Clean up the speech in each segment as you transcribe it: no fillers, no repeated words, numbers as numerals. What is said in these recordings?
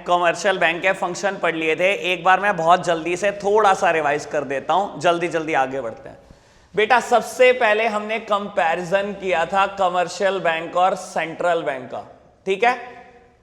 Commercial bank के function पढ़ लिए थे, एक बार मैं बहुत जल्दी से थोड़ा सा रिवाइज कर देता हूं, जल्दी जल्दी आगे बढ़ते हैं। बेटा सबसे पहले हमने कंपैरिजन किया था कमर्शियल बैंक और सेंट्रल बैंक का, ठीक है।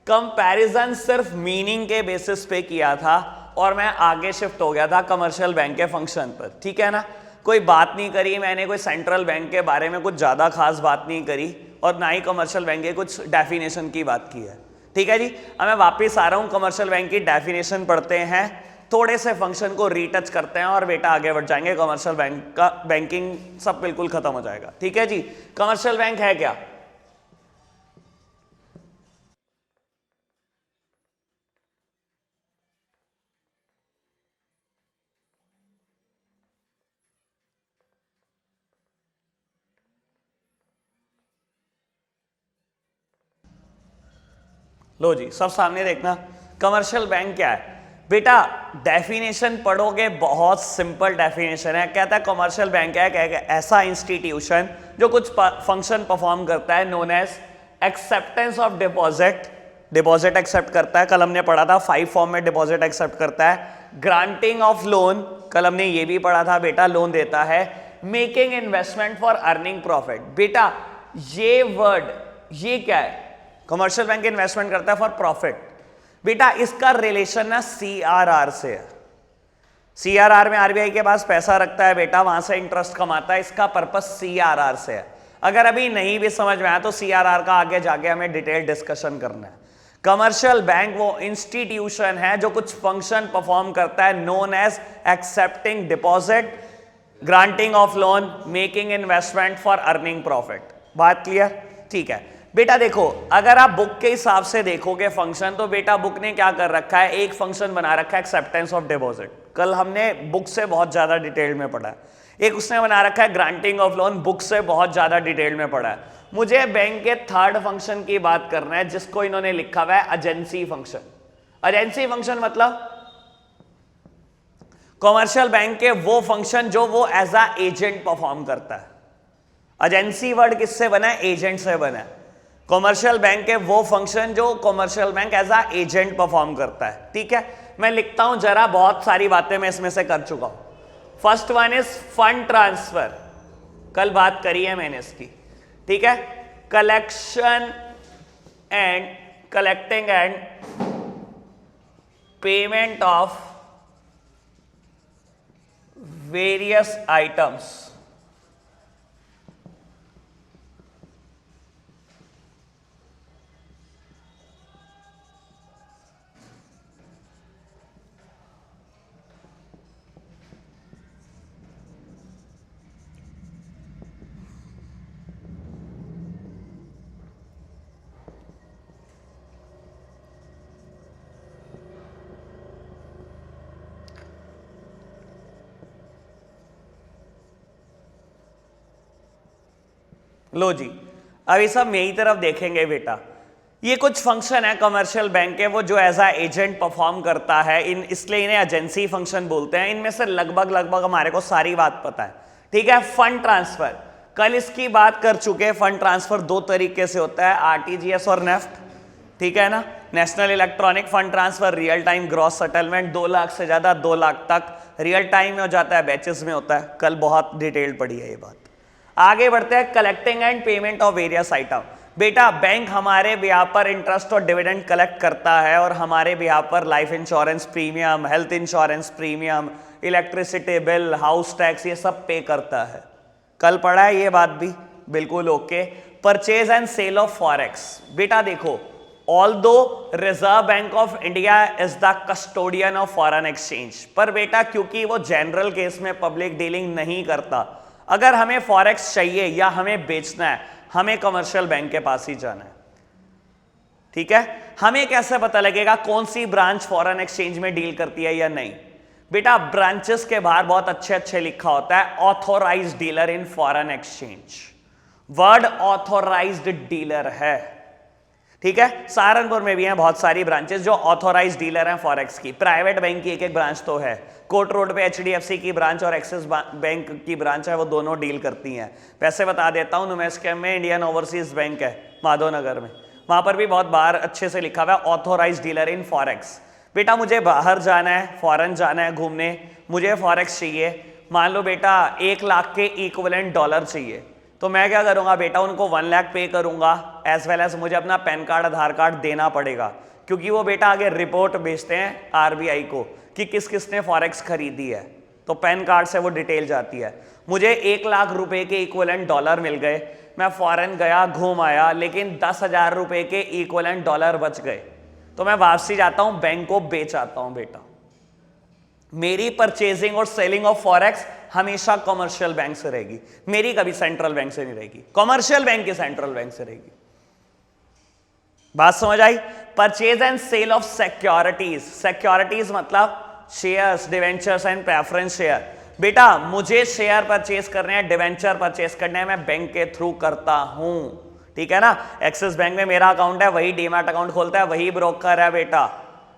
कंपैरिजन सिर्फ मीनिंग के बेसिस पे किया था और मैं आगे शिफ्ट हो गया था कमर्शियल बैंक के फंक्शन पर, ठीक है ना। कोई बात नहीं करी मैंने, कोई सेंट्रल बैंक के बारे में कुछ ज्यादा खास बात नहीं करी और ना ही कमर्शियल बैंक के कुछ डेफिनेशन की बात की है, ठीक है जी। अब मैं वापस आ रहा हूं, कमर्शियल बैंक की डेफिनेशन पढ़ते हैं, थोड़े से फंक्शन को रीटच करते हैं और बेटा आगे बढ़ जाएंगे। कमर्शियल बैंक का बैंकिंग सब बिल्कुल खत्म हो जाएगा, ठीक है जी। कमर्शियल बैंक है क्या? लो जी, सब सामने देखना। कमर्शियल बैंक क्या है बेटा? डेफिनेशन पढ़ोगे, बहुत सिंपल डेफिनेशन है। कहता है कमर्शियल बैंक है एक ऐसा इंस्टीट्यूशन जो कुछ फंक्शन परफॉर्म करता है, known as acceptance of deposit, deposit accept करता है, कल हमने पढ़ा था 5 फॉर्म में डिपॉजिट एक्सेप्ट करता है। ग्रांटिंग ऑफ लोन, कल हमने ये भी पढ़ा था बेटा, लोन देता है। Making investment for earning profit, बेटा ये वर्ड ये क्या है? कमर्शियल बैंक इन्वेस्टमेंट करता है फॉर प्रॉफिट। बेटा इसका रिलेशन ना सीआरआर से है। सीआरआर में आरबीआई के पास पैसा रखता है बेटा, वहां से इंटरेस्ट कमाता है, इसका पर्पस सीआरआर से है। अगर अभी नहीं भी समझ में आया तो सीआरआर का आगे जाके हमें डिटेल डिस्कशन करना है। कमर्शियल बैंक वो इंस्टीट्यूशन है जो कुछ फंक्शन परफॉर्म करता है, known as accepting deposit, granting of loan, making investment for earning profit. बात क्लियर? ठीक है बेटा। देखो अगर आप बुक के हिसाब से देखोगे फंक्शन, तो बेटा बुक ने क्या कर रखा है, एक फंक्शन बना रखा है एक्सेप्टेंस ऑफ डिपॉजिट, कल हमने बुक से बहुत ज्यादा डिटेल में पढ़ा है। एक उसने बना रखा है ग्रांटिंग ऑफ लोन, बुक से बहुत ज्यादा डिटेल में पढ़ा है। मुझे बैंक के थर्ड फंक्शन की बात करना है जिसको इन्होंने लिखा हुआ है एजेंसी फंक्शन। एजेंसी फंक्शन मतलब कमर्शियल बैंक के वो फंक्शन जो वो एज अ एजेंट परफॉर्म करता है। एजेंसी वर्ड किससे बना है? एजेंट से बना है। कमर्शियल बैंक के वो फंक्शन जो commercial bank as a agent perform करता है, ठीक है। मैं लिखता हूं जरा, बहुत सारी बातें मैं इसमें से कर चुका हूं। First one is fund transfer, कल बात करी है मैंने इसकी, ठीक है। Collection and collecting and payment of various items, लो जी अभी सब मेरी तरफ देखेंगे बेटा। ये कुछ फंक्शन है कमर्शियल बैंक के, वो जो एज अ एजेंट परफॉर्म करता है, इसलिए इन्हें एजेंसी फंक्शन बोलते हैं। इनमें से लगभग हमारे को सारी बात पता है, ठीक है। फंड ट्रांसफर कल इसकी बात कर चुके हैं। फंड ट्रांसफर दो तरीके से होता है, आरटीजीएस और नेफ्ट, ठीक है ना। National electronic fund transfer, real time gross settlement, 2 lakh से ज्यादा 2 लाख तक रियल टाइम में हो जाता है, बैचेस में होता है। कल बहुत डिटेल पढ़ी है ये बात। आगे बढ़ते हैं, collecting and payment of various item. बेटा बैंक हमारे बिहाफ पर इंटरेस्ट और डिविडेंड कलेक्ट करता है और हमारे बिहाफ पर life insurance premium, health insurance premium, electricity bill, house tax, ये सब पे करता है। कल पढ़ा है ये बात भी, बिल्कुल okay. Purchase and sale of forex, बेटा देखो although reserve bank of India is the custodian of foreign exchange, पर बेटा क्योंकि वो जनरल केस में पब्लिक डीलिंग नहीं करता, अगर हमें फॉरेक्स चाहिए या हमें बेचना है, हमें कमर्शियल बैंक के पास ही जाना है, ठीक है। हमें कैसे पता लगेगा कौन सी ब्रांच फॉरेन एक्सचेंज में डील करती है या नहीं? बेटा ब्रांचेस के बाहर बहुत अच्छे लिखा होता है authorised dealer in foreign exchange. Word authorised dealer है, ठीक है। सहारनपुर में भी हैं बहुत सारी ब्रांचेस जो ऑथोराइज्ड डीलर हैं फॉरेक्स की। प्राइवेट बैंक की एक ब्रांच तो है, कोर्ट रोड पे एचडीएफसी की ब्रांच और एक्सिस बैंक की ब्रांच है, वो दोनों डील करती हैं। वैसे बता देता हूं, नुमेस्केम में इंडियन ओवरसीज बैंक है माधवनगर में, वहां पर भी बहुत बार अच्छे से लिखा हुआ है ऑथोराइज डीलर इन फॉरेक्स। बेटा मुझे बाहर जाना है, फॉरेन जाना है घूमने, मुझे फॉरेक्स चाहिए, मान लो बेटा 1 लाख के इक्विवेलेंट डॉलर चाहिए, तो मैं क्या करूंगा बेटा, उनको 1 लाख पे करूंगा, एज वेल एज मुझे अपना पैन कार्ड आधार कार्ड देना पड़ेगा, क्योंकि वो बेटा आगे रिपोर्ट भेजते हैं आरबीआई को कि किस किसने फॉरेक्स खरीदी है, तो पैन कार्ड से वो डिटेल जाती है। मुझे 1 लाख रुपए के इक्विवेलेंट डॉलर मिल गए, मैं फॉरेन गया घूम आया, लेकिन 10,000 रुपए के इक्विवेलेंट डॉलर बच गए, तो मैं वापसी जाता हूं बैंक को बेच आता हूं बेटा। मेरी परचेजिंग और सेलिंग ऑफ फॉरेक्स हमेशा कमर्शियल बैंक से रहेगी, मेरी कभी सेंट्रल बैंक से नहीं रहेगी, कमर्शियल बैंक की सेंट्रल बैंक से रहेगी। बात समझ आई? Purchase and sale of securities, securities मतलब shares, debentures and preference share. बेटा मुझे शेयर परचेज करने हैं, डिवेंचर परचेज करने हैं, मैं बैंक के थ्रू करता हूं, ठीक है ना। एक्सिस बैंक में मेरा अकाउंट है, वही डीमैट अकाउंट खोलता है, वही ब्रोकर है बेटा,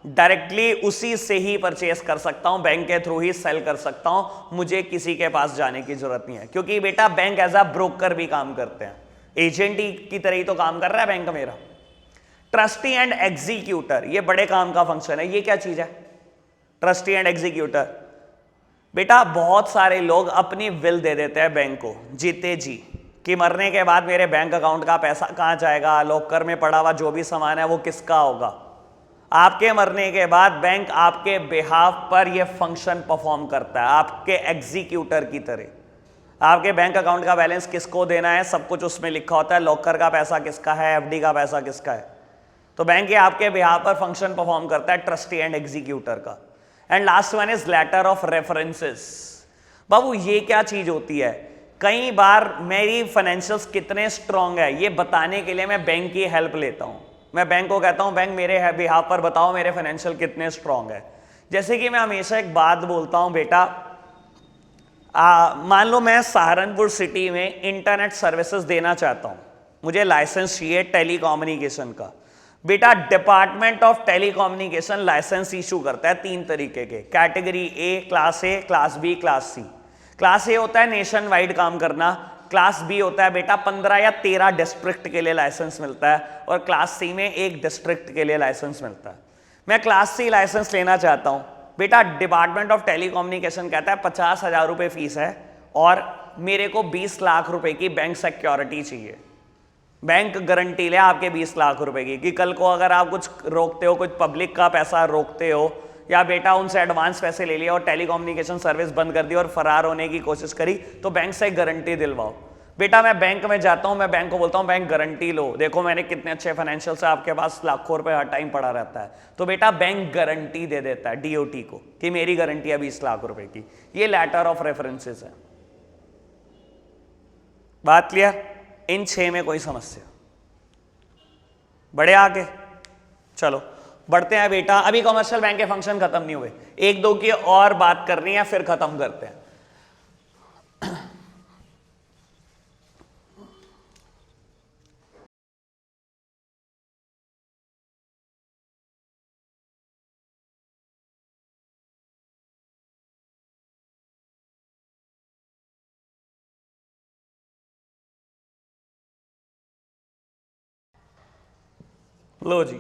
डायरेक्टली उसी से ही परचेस कर सकता हूं, बैंक के थ्रू ही सेल कर सकता हूं, मुझे किसी के पास जाने की जरूरत नहीं है, क्योंकि बेटा बैंक एज अ ब्रोकर भी काम करते हैं, एजेंट की तरह ही तो काम कर रहा है बैंक मेरा। ट्रस्टी एंड एग्जीक्यूटर, ये बड़े काम का फंक्शन है। ये क्या चीज है ट्रस्टी एंड एग्जीक्यूटर? बेटा बहुत सारे लोग अपनी विल दे देते हैं बैंक को जीते जी, कि मरने के बाद मेरे बैंक अकाउंट का पैसा कहां जाएगा, लॉकर में पड़ा हुआ जो भी सामान है वो किसका होगा। आपके मरने के बाद बैंक आपके बिहाफ पर यह फंक्शन परफॉर्म करता है, आपके एग्जीक्यूटर की तरह। आपके बैंक अकाउंट का बैलेंस किसको देना है सब कुछ उसमें लिखा होता है, लॉकर का पैसा किसका है, एफडी का पैसा किसका है, तो बैंक ये आपके बिहाफ पर फंक्शन परफॉर्म करता है, ट्रस्टी एंड एग्जीक्यूटर का। And last one is letter of references. बाबू ये क्या चीज होती है? कई बार मेरी फाइनेंशियल्स कितने स्ट्रांग है ये बताने के लिए मैं बैंक की हेल्प लेता हूं। मैं बैंक को कहता हूं बैंक मेरे बिहाफ पर बताओ मेरे फाइनेंशियल कितने स्ट्रांग है। जैसे कि मैं हमेशा एक बात बोलता हूं बेटा, मान लो मैं सहारनपुर सिटी में इंटरनेट सर्विसेज देना चाहता हूं, मुझे लाइसेंस चाहिए टेलीकम्युनिकेशन का। बेटा department of telecommunication licence issue करता है 3 तरीके के, category A, class B, class C. Class A होता है नेशन वाइड काम करना, क्लास बी होता है बेटा 15 या 13 डिस्ट्रिक्ट के लिए लाइसेंस मिलता है, और क्लास सी में 1 डिस्ट्रिक्ट के लिए लाइसेंस मिलता है। मैं क्लास सी लाइसेंस लेना चाहता हूं बेटा, डिपार्टमेंट ऑफ टेलीकम्युनिकेशन कहता है 50,000 रुपये फीस है और मेरे को 20 लाख रुपए की बैंक सिक्योरिटी चाहिए। बैंक गारंटी ले आपके 20 लाख रुपए की, कि कल को अगर आप कुछ रोकते हो, कुछ पब्लिक का पैसा रोकते हो, या बेटा उनसे एडवांस पैसे ले लिए और टेलीकम्युनिकेशन सर्विस बंद कर दी और फरार होने की कोशिश करी, तो बैंक से गारंटी दिलवाओ। बेटा मैं बैंक में जाता हूं, मैं बैंक को बोलता हूं बैंक गारंटी लो, देखो मैंने कितने अच्छे फाइनेंशियल से, आपके पास लाखों रुपए हर टाइम पड़ा रहता है, तो बेटा बैंक गारंटी दे देता है डीओटी को कि मेरी गारंटी है 20 लाख रुपए की। ये लेटर ऑफ रेफरेंसेस है। बात क्लियर? इन 6 में कोई समस्या? बड़े आगे चलो बढ़ते हैं बेटा। अभी कमर्शियल बैंक के फंक्शन खत्म नहीं हुए, 1-2 की और बात करनी है फिर खत्म करते हैं। लो जी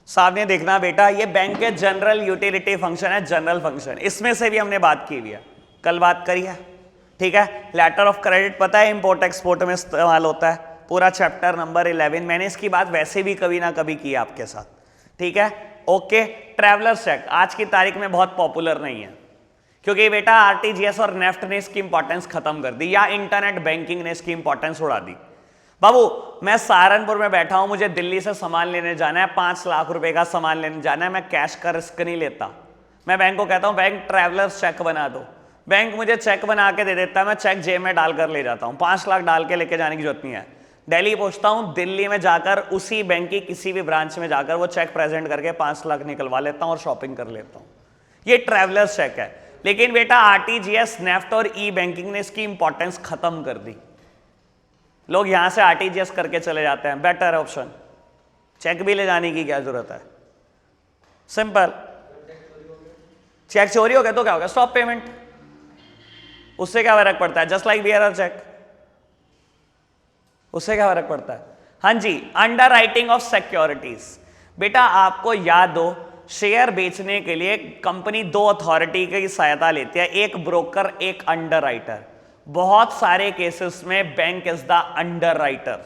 सामने देखना बेटा, ये बैंक के जनरल यूटिलिटी फंक्शन है, जनरल फंक्शन, इसमें से भी हमने बात की हुई है, कल बात करी है, ठीक है। लेटर ऑफ क्रेडिट पता है इंपोर्ट एक्सपोर्ट में इस्तेमाल होता है, पूरा चैप्टर नंबर 11, मैंने इसकी बात वैसे भी कभी ना कभी की आपके साथ, ठीक है ओके। ट्रैवलर चेक आज की तारीख में बहुत पॉपुलर नहीं है, क्योंकि बेटा आरटीजीएस और नेफ्ट ने इसकी इंपॉर्टेंस खत्म कर दी, या इंटरनेट बैंकिंग ने इसकी इंपॉर्टेंस उड़ा दी। बाबू मैं सहारनपुर में बैठा हूं, मुझे दिल्ली से सामान लेने जाना है, 5 लाख रुपए का सामान लेने जाना है, मैं कैश का रिस्क नहीं लेता, मैं बैंक को कहता हूं बैंक ट्रैवलर्स चेक बना दो, बैंक मुझे चेक बना के दे देता है, मैं चेक जेब में डालकर ले जाता हूं, 5 लाख डाल के लेके जाने की जरूरत नहीं है। दिल्ली पहुंचता हूं, दिल्ली में जाकर उसी बैंक की किसी भी ब्रांच में जाकर वो चेक प्रेजेंट करके 5 लाख निकलवा लेता हूं और शॉपिंग कर लेता हूं, ये ट्रैवलर्स चेक है। लेकिन बेटा आरटीजीएस, नेफ्ट और ई बैंकिंग ने इसकी इंपॉर्टेंस खत्म कर दी, लोग यहां से आरटीजीएस करके चले जाते हैं, बेटर ऑप्शन, चेक भी ले जाने की क्या जरूरत है, सिंपल। चेक चोरी हो गया तो क्या हो गया, स्टॉप पेमेंट, उससे क्या फर्क पड़ता है, जस्ट लाइक बियरर चेक, उससे क्या फर्क पड़ता है। हाँ जी, अंडर राइटिंग ऑफ सिक्योरिटीज। बेटा आपको याद हो, शेयर बेचने के लिए कंपनी दो अथॉरिटी की सहायता लेती है, एक ब्रोकर, एक अंडर राइटर। बहुत सारे केसेस में bank is the under writer.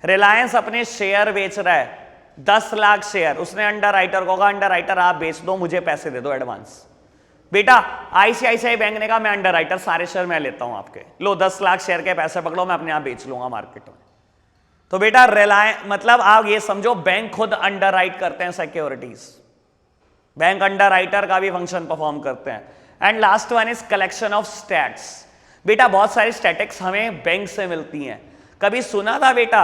Reliance अपने शेयर बेच रहा है, 10 लाख शेयर, उसने अंडर राइटर को कहा अंडर राइटर आप बेच दो, मुझे पैसे दे दो एडवांस। बेटा आईसीआईसीआई बैंक ने कहा मैं अंडर राइटर, सारे शेयर मैं लेता हूं आपके, लो 10 लाख शेयर के पैसे पकड़ो, मैं अपने आप बेच लूंगा मार्केट में। तो बेटा रिलायंस, मतलब आप ये समझो बैंक खुद अंडर राइट करते हैं सिक्योरिटीज, बैंक अंडर राइटर का भी फंक्शन परफॉर्म करते हैं। And last one is collection of stats. बेटा बहुत सारी स्टैटिक्स हमें बैंक से मिलती हैं। कभी सुना था बेटा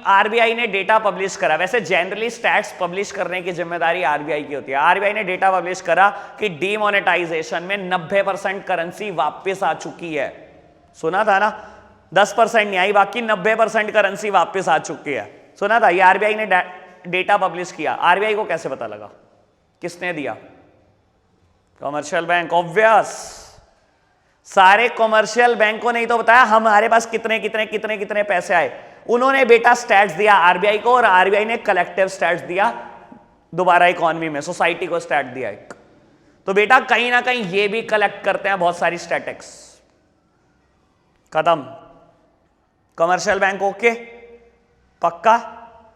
आरबीआई ने डेटा पब्लिश करा, वैसे जनरली स्टैट्स पब्लिश करने की जिम्मेदारी आरबीआई की होती है। आरबीआई ने डेटा पब्लिश करा कि डीमोनेटाइजेशन में 90% करेंसी वापस आ चुकी है। सुना था ना, 10% नहीं आई, बाकी 90% करेंसी वापस आ चुकी है। सुना था, ये आरबीआई ने डेटा पब्लिश किया। आरबीआई को कैसे पता लगा, किसने दिया? Commercial bank, obvious. सारे कमर्शियल बैंक को नहीं तो बताया हमारे पास कितने कितने कितने कितने पैसे आए, उन्होंने बेटा स्टैट्स दिया आरबीआई को, और आरबीआई ने कलेक्टिव स्टैट्स दिया दोबारा इकोनॉमी में, सोसाइटी को स्टैट दिया एक। तो बेटा कहीं ना कहीं ये भी कलेक्ट करते हैं बहुत सारी स्टैटिक्स। खत्म। कमर्शियल बैंक ओके, पक्का,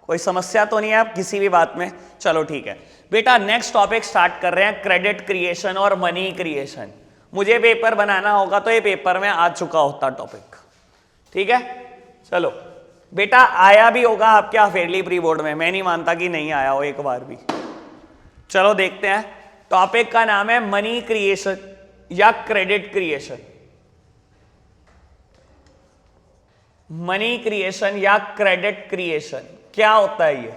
कोई समस्या तो नहीं है आप किसी भी बात में? चलो ठीक है बेटा, नेक्स्ट टॉपिक स्टार्ट कर रहे हैं, क्रेडिट क्रिएशन और मनी क्रिएशन। मुझे पेपर बनाना होगा तो ये पेपर में आ चुका होता टॉपिक, ठीक है। चलो बेटा आया भी होगा आपके हाफेरली प्री बोर्ड में, मैं नहीं मानता कि नहीं आया हो एक बार भी। चलो देखते हैं, टॉपिक का नाम है मनी क्रिएशन या क्रेडिट क्रिएशन। मनी क्रिएशन या क्रेडिट क्रिएशन क्या होता है ये?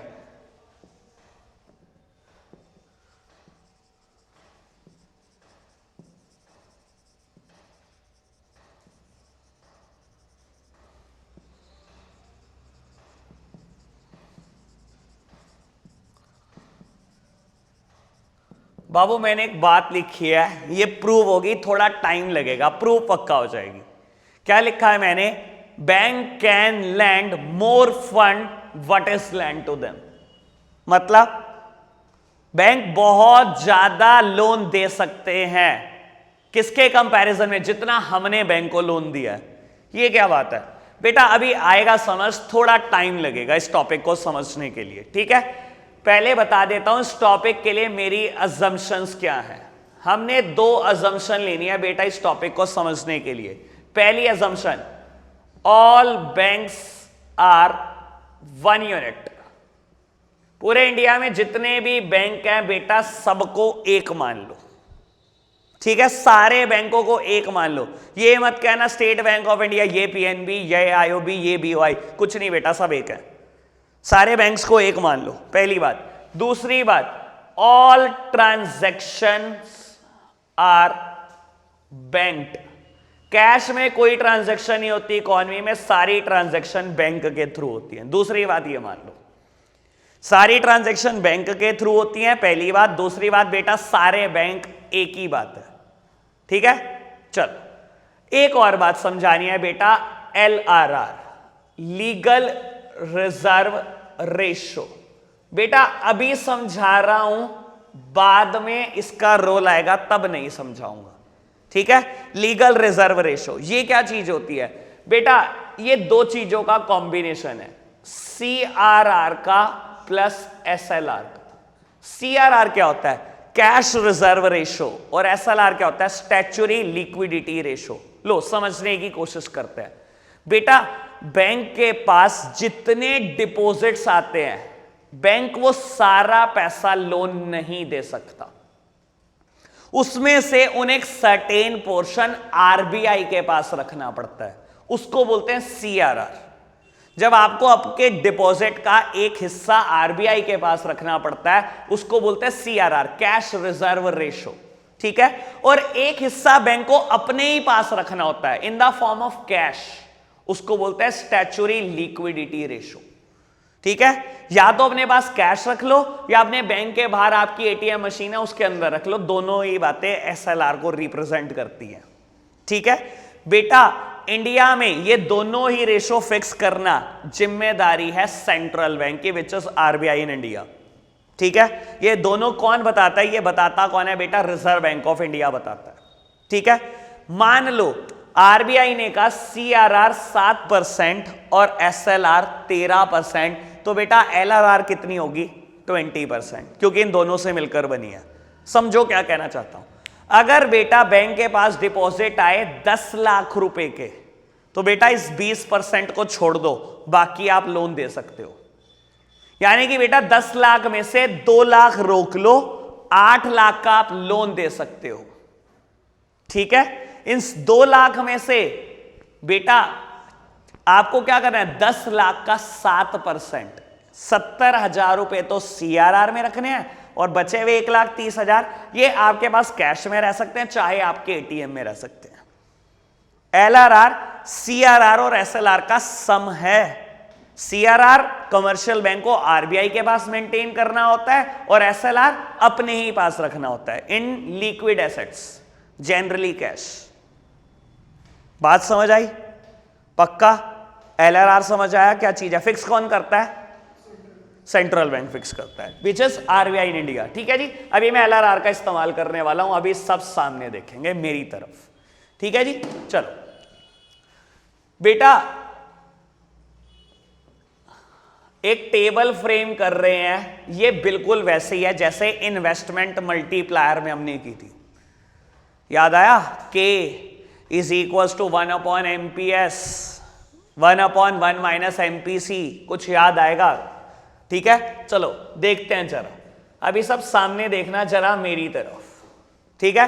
बाबू मैंने एक बात लिखी है, ये प्रूव होगी, थोड़ा टाइम लगेगा, प्रूव पक्का हो जाएगी। क्या लिखा है मैंने? Bank can lend more fund what is lend to them. मतलब बैंक बहुत ज्यादा लोन दे सकते हैं, किसके कंपैरिजन में? जितना हमने बैंक को लोन दिया है। ये क्या बात है बेटा? अभी आएगा समझ, थोड़ा टाइम लगेगा इस टॉपिक को समझने के लिए, ठीक है। पहले बता देता हूं इस टॉपिक के लिए मेरी अजम्पशंस क्या है। हमने दो अजम्पशन लेनी है बेटा इस टॉपिक को समझने के लिए। पहली assumption, all banks are one unit. पूरे इंडिया में जितने भी बैंक हैं बेटा सबको एक मान लो, ठीक है, सारे बैंकों को एक मान लो। ये मत कहना स्टेट बैंक ऑफ इंडिया, ये पीएनबी, ये आईओबी, ये बीओआई, कुछ नहीं बेटा, सब एक है। सारे बैंक्स को एक मान लो, पहली बात। दूसरी बात, all transactions are banked. Cash में कोई ट्रांजैक्शन नहीं होती इकोनॉमी में, सारी ट्रांजैक्शन बैंक के थ्रू होती है। दूसरी बात ये मान लो, सारी ट्रांजैक्शन बैंक के थ्रू होती हैं, पहली बात। दूसरी बात बेटा, सारे बैंक एक ही बात है, ठीक है। चलो एक और बात समझानी है बेटा, LRR, लीगल रिजर्व रेशो। बेटा अभी समझा रहा हूं, बाद में इसका रोल आएगा तब नहीं समझाऊंगा, ठीक है। लीगल रिजर्व रेशो ये क्या चीज होती है बेटा? ये दो चीजों का कॉम्बिनेशन है, CRR का प्लस SLR का। CRR क्या होता है? कैश रिजर्व रेशो, और SLR क्या होता है? Statutory liquidity ratio. लो समझने की कोशिश करते हैं बेटा। बैंक के पास जितने डिपॉजिट्स आते हैं, बैंक वो सारा पैसा लोन नहीं दे सकता, उसमें से उन्हें एक सर्टेन पोर्शन आरबीआई के पास रखना पड़ता है, उसको बोलते हैं CRR। जब आपको आपके डिपॉजिट का एक हिस्सा आरबीआई के पास रखना पड़ता है, उसको बोलते हैं CRR, कैश रिजर्व रेशो, ठीक है। और एक हिस्सा बैंक को अपने ही पास रखना होता है in the form of cash, उसको बोलते हैं स्टैच्यूटरी लिक्विडिटी रेशो, ठीक है। या तो अपने पास कैश रख लो, या अपने बैंक के बाहर आपकी एटीएम मशीन है उसके अंदर रख लो, दोनों ही बातें SLR को रिप्रेजेंट करती हैं, ठीक है बेटा। इंडिया में ये दोनों ही रेशो फिक्स करना जिम्मेदारी है सेंट्रल बैंक की, which is RBI in India. ठीक है, ये दोनों कौन बताता है? ये बताता कौन है बेटा? रिजर्व बैंक ऑफ इंडिया बताता है। ठीक है, मान लो आरबीआई ने कहा सीआरआर 7% और एसएलआर 13%, तो बेटा एलआरआर कितनी होगी? 20%, क्योंकि इन दोनों से मिलकर बनी है। समझो क्या कहना चाहता हूं। अगर बेटा बैंक के पास डिपॉजिट आए 10 लाख रुपए के, तो बेटा इस 20% को छोड़ दो, बाकी आप लोन दे सकते हो। यानी कि बेटा 10 लाख में से 2 लाख रोक लो, 8 लाख का आप लोन दे सकते हो। ठीक है, इन 2 लाख में से बेटा आपको क्या करना है? 10 लाख का 7%, 70,000 रुपए तो सीआरआर में रखने हैं और बचे हुए 1,30,000 ये आपके पास कैश में रह सकते हैं, चाहे आपके एटीएम में रह सकते हैं। एलआरआर सीआरआर और एसएलआर का सम है। सीआरआर कमर्शियल बैंक को आरबीआई के पास मेंटेन करना होता है और एसएलआर अपने ही पास रखना होता है in liquid assets, generally cash. बात समझ आई? पक्का? एलआरआर समझ आया? क्या चीज है? फिक्स कौन करता है? सेंट्रल बैंक फिक्स करता है, which is RBI in India. ठीक है जी, अभी मैं एलआरआर का इस्तेमाल करने वाला हूं, अभी सब सामने देखेंगे मेरी तरफ। ठीक है जी, चलो बेटा एक टेबल फ्रेम कर रहे हैं, ये बिल्कुल वैसे ही है जैसे इन्वेस्टमेंट मल्टीप्लायर में हमने की थी। याद आया? K is equal to 1/MPS, 1/1 minus MPC, कुछ याद आएगा? ठीक है, चलो देखते हैं जरा। अभी सब सामने देखना जरा मेरी तरफ। ठीक है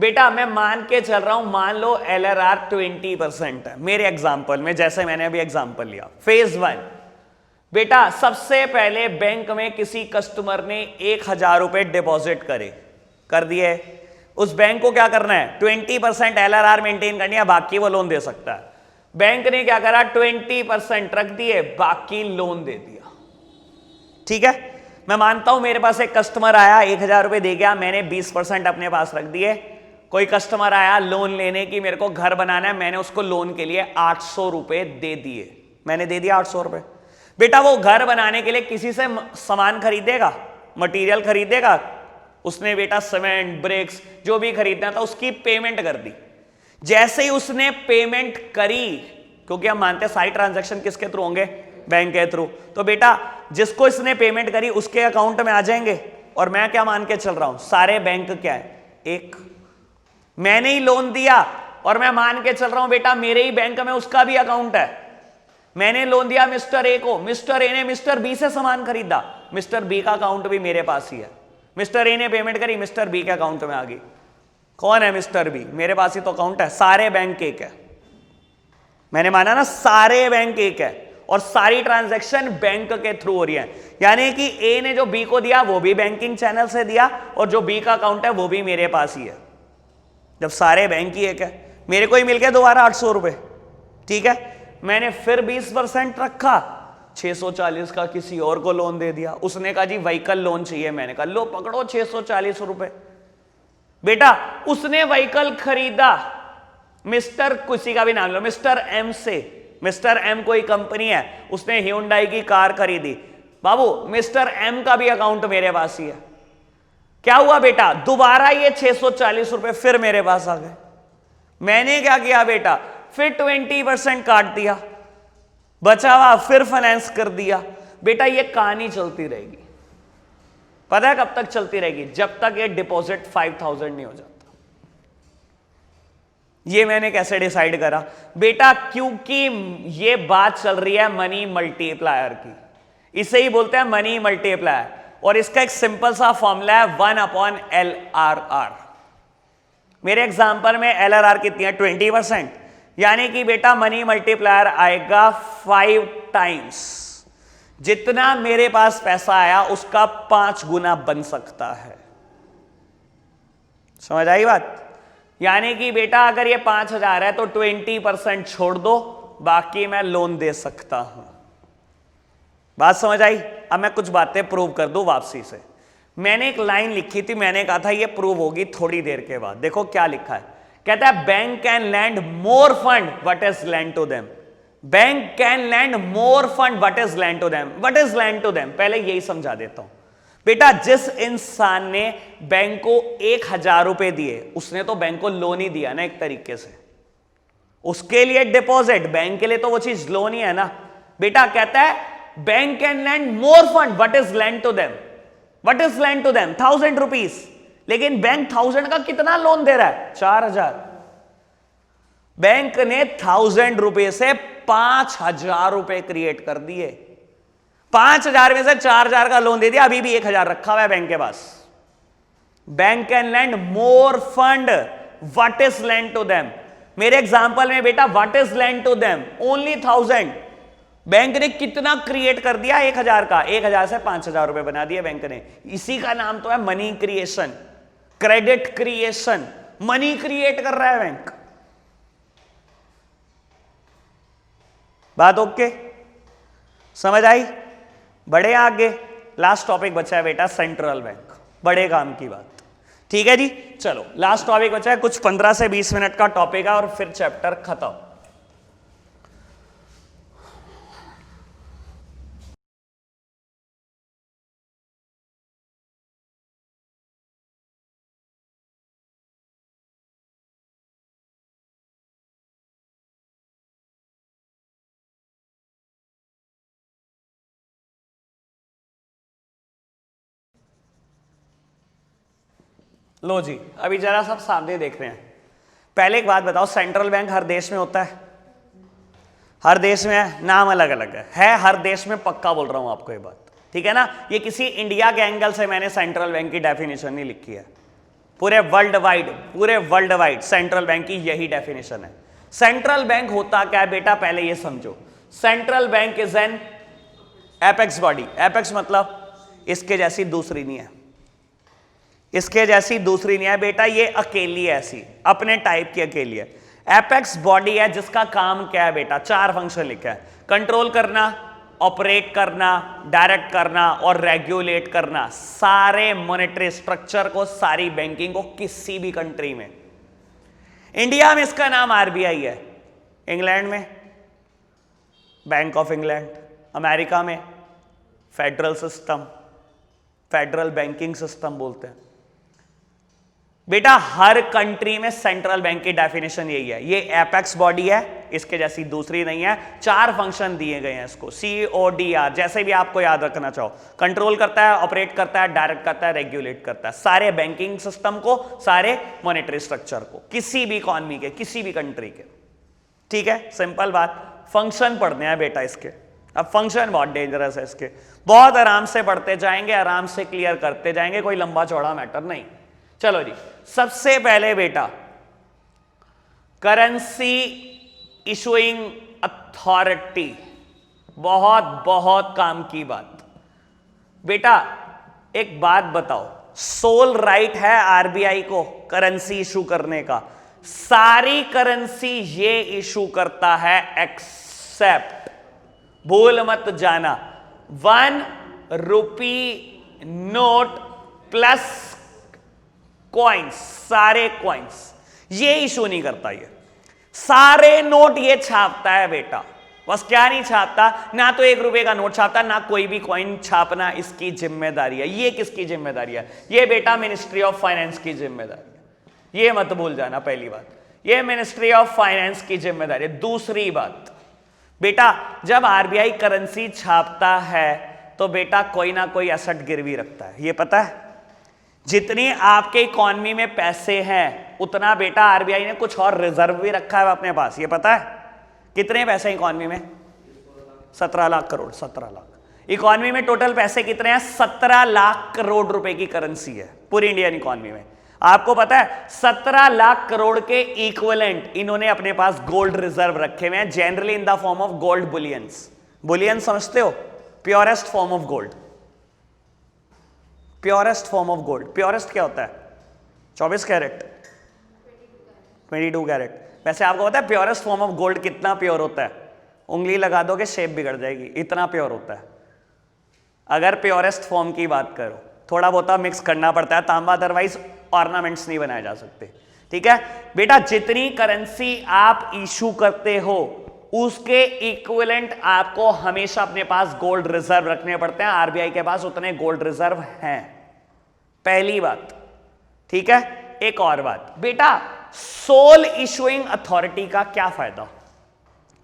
बेटा, मैं मान के चल रहा हूं, मान लो एलआरआर 20% है मेरे एग्जाम्पल में, जैसे मैंने अभी एग्जाम्पल लिया। फेज 1 बेटा, सबसे पहले बैंक में किसी कस्टमर ने 1,000 रुपए डिपॉजिट कर दिए। उस बैंक को क्या करना है? 20% एलआरआर मेंटेन करनी है, बाकी वो लोन दे सकता है। बैंक ने क्या करा? 20% रख दिए, बाकी लोन दे दिया। ठीक है, मैं मानता हूं मेरे पास एक कस्टमर आया, 1,000 रुपए दे गया, मैंने 20% अपने पास रख दिए। कोई कस्टमर आया लोन लेने की, मेरे को घर बनाना है, मैंने उसको लोन के लिए 800 रुपए दे दिए। मैंने दे दिया 800 रुपए। बेटा वो घर बनाने के लिए किसी से सामान खरीदेगा, मटेरियल खरीदेगा, उसने बेटा सीमेंट, ब्रिक्स जो भी खरीदना था उसकी पेमेंट कर दी। जैसे ही उसने पेमेंट करी, क्योंकि हम मानते हैं सारी ट्रांजैक्शन किसके थ्रू होंगे? बैंक के थ्रू, तो बेटा जिसको इसने पेमेंट करी उसके अकाउंट में आ जाएंगे। और मैं क्या मान के चल रहा हूं? सारे बैंक क्या है? एक। मैंने ही लोन दिया और मैं मान के चल रहा हूं बेटा मेरे ही बैंक में उसका भी अकाउंट है। मैंने लोन दिया मिस्टर ए को, मिस्टर ए ने मिस्टर बी से सामान खरीदा, मिस्टर बी का अकाउंट भी मेरे पास ही है। मिस्टर ए ने पेमेंट करी, मिस्टर बी के अकाउंट में आ गई। कौन है मिस्टर बी? मेरे पास ही तो अकाउंट है। सारे बैंक एक है। मैंने माना ना, सारे बैंक एक है और सारी ट्रांजैक्शन बैंक के थ्रू हो रही है। यानी कि ए ने जो बी को दिया वो भी बैंकिंग चैनल से दिया और जो बी का अकाउंट है वो भी मेरे पास ही है। जब सारे बैंक ही एक है, मेरे को ही मिल गया दोबारा 800 रुपए। ठीक है, मैंने फिर 20% रखा, 640 का किसी और को लोन दे दिया। उसने कहा जी व्हीकल लोन चाहिए, मैंने कहा लो पकड़ो 640 रुपए। बेटा उसने व्हीकल खरीदा, मिस्टर किसी का भी नाम लो, मिस्टर एम से। मिस्टर एम कोई कंपनी है, उसने ह्यूंडई की कार खरीदी। बाबू मिस्टर एम का भी अकाउंट मेरे पास ही है। क्या हुआ बेटा? दोबारा ये 640 रुपए फिर मेरे पास आ गए। मैंने क्या किया बेटा? फिर 20% काट दिया, बचा हुआ फिर फाइनेंस कर दिया। बेटा ये कहानी चलती रहेगी। पता है कब तक चलती रहेगी? जब तक ये डिपॉजिट 5,000 नहीं हो जाता। ये मैंने कैसे डिसाइड करा बेटा? क्योंकि ये बात चल रही है मनी मल्टीप्लायर की, इसे ही बोलते हैं मनी मल्टीप्लायर। और इसका एक सिंपल सा फॉर्मूला है 1/LRR। मेरे एग्जांपल में LRR कितनी है? 20%। यानी कि बेटा मनी मल्टीप्लायर आएगा 5 टाइम्स। जितना मेरे पास पैसा आया उसका 5 गुना बन सकता है। समझ आई बात? यानी कि बेटा अगर ये 5,000 है तो 20% छोड़ दो, बाकी मैं लोन दे सकता हूं। बात समझ आई? अब मैं कुछ बातें प्रूव कर दूं वापसी से। मैंने एक लाइन लिखी थी, मैंने कहा था ये प्रूव होगी थोड़ी देर के बाद। देखो क्या लिखा है कहता है bank can lend more fund what is lend to them. Bank can lend more fund what is lend to them. What is lend to them पहले यही समझा देता हूं बेटा। जिस इंसान ने बैंक को 1,000 रुपए दिए उसने तो बैंक को लोन ही दिया ना एक तरीके से, उसके लिए डिपॉजिट, बैंक के लिए तो वो चीज लोन ही है ना बेटा। कहता है bank can lend more fund what is lend to them. What is lend to them 1,000 rupees, लेकिन बैंक 1,000 का कितना लोन दे रहा है 4,000। बैंक ने 1,000 रुपए से 5,000 रुपए क्रिएट कर दिए। 5,000 में से 4,000 का लोन दे दिया, अभी भी 1,000 रखा हुआ है बैंक के पास। Bank can lend more fund what is lend to them. मेरे एग्जांपल में बेटा what is lend to them only 1,000। Bank ने कितना क्रिएट कर दिया 1,000 का, 1,000 से 5,000 रुपए बना दिए बैंक ने। इसी का नाम तो है money creation, credit creation. Money create कर रहा है बैंक। बात ओके, समझ आई? बड़े आगे लास्ट टॉपिक बचा है बेटा सेंट्रल बैंक, बड़े काम की बात। ठीक है जी, चलो लास्ट टॉपिक बचा है, कुछ 15 से 20 मिनट का टॉपिक है और फिर चैप्टर खत्म। लो जी, अभी जरा सब सामने देख रहे हैं। पहले एक बात बताओ, सेंट्रल बैंक हर देश में होता है? हर देश में है, नाम अलग अलग है हर देश में, पक्का बोल रहा हूं आपको ये बात, ठीक है ना। ये किसी इंडिया के एंगल से मैंने सेंट्रल बैंक की डेफिनेशन नहीं लिखी है, पूरे वर्ल्ड वाइड सेंट्रल बैंक की यही डेफिनेशन है। सेंट्रल बैंक होता क्या है बेटा, पहले ये समझो। Central bank is an apex body. Apex मतलब इसके जैसी दूसरी नहीं है, इसके जैसी दूसरी नहीं है बेटा, ये अकेली है, ऐसी अपने टाइप की अकेली है। एपेक्स बॉडी है जिसका काम क्या है बेटा, 4 फंक्शन लिखा है। कंट्रोल करना, ऑपरेट करना, डायरेक्ट करना और रेगुलेट करना सारे मॉनेटरी स्ट्रक्चर को, सारी बैंकिंग को किसी भी कंट्री में। इंडिया में इसका नाम आरबीआई है, इंग्लैंड में बैंक ऑफ इंग्लैंड, अमेरिका में federal system, federal banking system बोलते हैं बेटा। हर कंट्री में सेंट्रल बैंक की डेफिनेशन यही है, ये एपेक्स बॉडी है, इसके जैसी दूसरी नहीं है। 4 फंक्शन दिए गए हैं इसको, CODR, जैसे भी आपको याद रखना चाहो। कंट्रोल करता है, ऑपरेट करता है, डायरेक्ट करता है, रेगुलेट करता है सारे बैंकिंग सिस्टम को, सारे मॉनेटरी स्ट्रक्चर को, किसी भी इकॉनमी के, किसी भी कंट्री के। ठीक है, सिंपल बात। फंक्शन पढ़ने हैं बेटा इसके। अब फंक्शन बहुत डेंजरस है इसके, बहुत आराम से पढ़ते जाएंगे, आराम से क्लियर करते जाएंगे, कोई लंबा चौड़ा मैटर नहीं। चलो जी, सबसे पहले बेटा करेंसी इशुइंग अथॉरिटी, बहुत बहुत काम की बात बेटा। एक बात बताओ, सोल राइट है आरबीआई को करेंसी इशू करने का? सारी करेंसी ये इशू करता है एक्सेप्ट, भूल मत जाना, 1 रुपी नोट प्लस कॉइन्स, सारे कॉइन्स ये इशू नहीं करता। ये सारे नोट ये छापता है बेटा, बस क्या नहीं छापता, ना तो 1 रुपए का नोट छापता, ना कोई भी कॉइन छापना इसकी जिम्मेदारी है। ये किसकी जिम्मेदारी है? ये बेटा मिनिस्ट्री ऑफ फाइनेंस की जिम्मेदारी है, ये मत भूल जाना। पहली बात, ये मिनिस्ट्री ऑफ फाइनेंस की जिम्मेदारी है। दूसरी बात बेटा, जब आरबीआई करेंसी छापता है तो बेटा कोई ना कोई एसेट गिरवी रखता है, ये पता है। जितनी आपके इकॉनमी में पैसे हैं उतना बेटा आरबीआई ने कुछ और रिजर्व भी रखा है अपने पास, ये पता है। कितने पैसे इकॉनमी में? 17 लाख करोड़। 17 लाख इकॉनमी में टोटल पैसे कितने हैं? 17 लाख करोड़ रुपए की करेंसी है पूरी इंडियन इकॉनमी में। आपको पता है 17 लाख करोड़ के इक्विवेलेंट इन्होंने अपने पास गोल्ड रिजर्व रखे हुए हैं, generally in the form of gold bullions. Boolean समझते हो? Purest form of gold, purest form of gold. Purest क्या होता है? 24 कैरेट, 22 कैरेट। वैसे आपको पता है प्योरेस्ट फॉर्म ऑफ गोल्ड कितना प्योर होता है? उंगली लगा दोगे शेप बिगड़ जाएगी, इतना प्योर होता है। अगर प्योरेस्ट फॉर्म की बात करो, थोड़ा बहुत मिक्स करना पड़ता है तांबा, अदरवाइज ऑर्नामेंट्स नहीं बनाए जा सकते। ठीक है बेटा, जितनी करेंसी आप इशू करते हो उसके इक्विवेलेंट आपको हमेशा अपने पास गोल्ड रिजर्व रखने पड़ते हैं। आरबीआई के पास उतने गोल्ड रिजर्व हैं, पहली बात, ठीक है। एक और बात बेटा, सोल इशुइंग अथॉरिटी का क्या फायदा,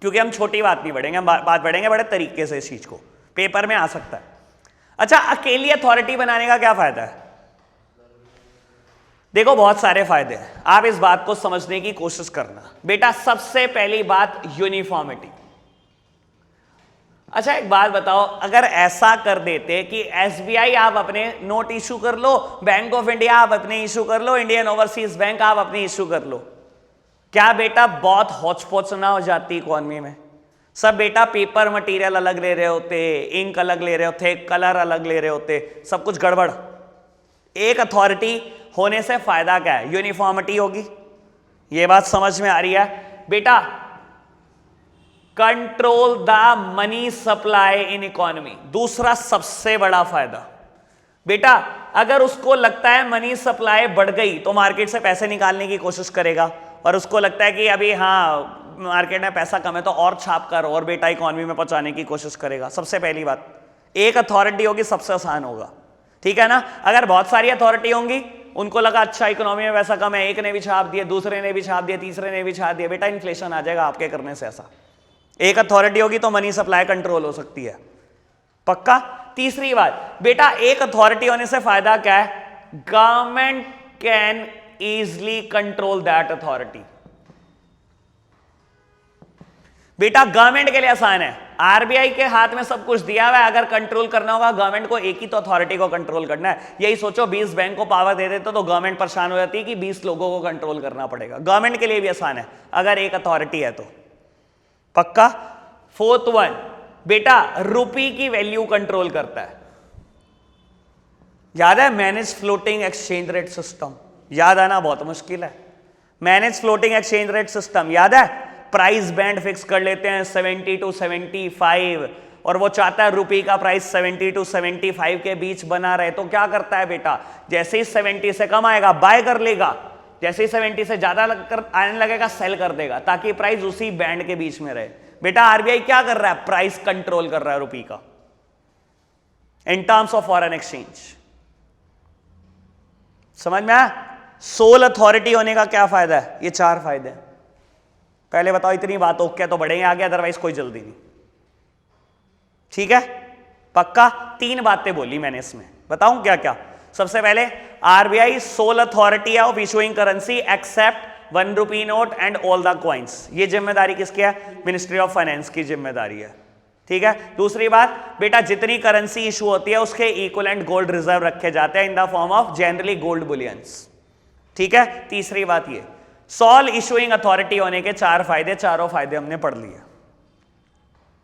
क्योंकि हम छोटी बात नहीं बढ़ेंगे, हम बात बढ़ेंगे बड़े तरीके से, इस चीज को पेपर में आ सकता है। अच्छा, अकेली अथॉरिटी बनाने का क्या फायदा है? देखो बहुत सारे फायदे हैं, आप इस बात को समझने की कोशिश करना। बेटा सबसे पहली बात यूनिफॉर्मिटी। अच्छा एक बात बताओ, अगर ऐसा कर देते कि एसबीआई आप अपने नोट इशू कर लो, बैंक ऑफ इंडिया आप अपने इशू कर लो, इंडियन ओवरसीज बैंक आप अपने इशू कर लो, क्या बेटा बहुत हौच-पौच ना हो जाती इकोनॉमी में? सब बेटा पेपर मटेरियल अलग ले रहे होते, इंक अलग ले रहे होते, कलर अलग ले रहे होते, सब कुछ गड़बड़। एक अथॉरिटी होने से फायदा क्या है? यूनिफॉर्मिटी होगी। यह बात समझ में आ रही है बेटा? Control the money supply in economy, दूसरा सबसे बड़ा फायदा। बेटा अगर उसको लगता है मनी सप्लाई बढ़ गई तो मार्केट से पैसे निकालने की कोशिश करेगा, और उसको लगता है कि अभी हाँ मार्केट में पैसा कम है तो और छाप कर और बेटा इकोनॉमी में पहुंचाने की कोशिश करेगा। सबसे पहली बात, एक अथॉरिटी होगी सबसे आसान होगा, ठीक है ना। अगर बहुत सारी अथॉरिटी होंगी, उनको लगा अच्छा इकोनॉमी में पैसा कम है, एक ने भी छाप दिए, दूसरे ने भी छाप दिए, तीसरे ने भी छाप दिए, बेटा इन्फ्लेशन आ जाएगा आपके करने से। ऐसा एक अथॉरिटी होगी तो मनी सप्लाई कंट्रोल हो सकती है, पक्का। तीसरी बात बेटा, एक अथॉरिटी होने से फायदा क्या है? Government can easily control that authority. बेटा गवर्नमेंट के लिए आसान है, आरबीआई के हाथ में सब कुछ दिया हुआ है, अगर कंट्रोल करना होगा गवर्नमेंट को एक ही तो अथॉरिटी को कंट्रोल करना है। यही सोचो 20 बैंक को पावर दे देते तो गवर्नमेंट परेशान हो जाती है कि 20 लोगों को कंट्रोल करना पड़ेगा। गवर्नमेंट के लिए भी आसान है अगर एक अथॉरिटी है तो, पक्का। फोर्थ वन बेटा, रुपी की वैल्यू कंट्रोल करता है। याद है manage floating exchange rate system? याद आना बहुत मुश्किल है। Manage floating exchange rate system याद है? प्राइस बैंड फिक्स कर लेते हैं 70 to 75, और वो चाहता है रुपी का प्राइस 70 to 75 के बीच बना रहे। तो क्या करता है बेटा, जैसे ही 70 से कम आएगा बाय कर लेगा, जैसे ही 70 से ज्यादा आने लगेगा सेल कर देगा, ताकि प्राइस उसी बैंड के बीच में रहे। बेटा आरबीआई क्या कर रहा है? प्राइस कंट्रोल कर रहा है रुपी का in terms of foreign exchange. समझ में आया? सोल अथॉरिटी होने का क्या फायदा है? ये 4 फायदे हैं। पहले बताओ, इतनी बात ओके तो बढ़ेंगे आगे, अदरवाइज कोई जल्दी नहीं, ठीक है, पक्का। 3 बातें बोली मैंने इसमें, बताऊं क्या क्या? सबसे पहले RBI sole authority of issuing currency except 1 rupee note and all the coins. ये जिम्मेदारी किसकी है? मिनिस्ट्री ऑफ फाइनेंस की जिम्मेदारी है, ठीक है। दूसरी बात बेटा, जितनी करेंसी इशू होती है उसके इक्विवेलेंट गोल्ड रिजर्व रखे जाते हैं in the form of generally gold bullions, ठीक है। तीसरी बात ये, सोल इशूइंग अथॉरिटी होने के 4 फायदे, चारों फायदे हमने पढ़ लिए,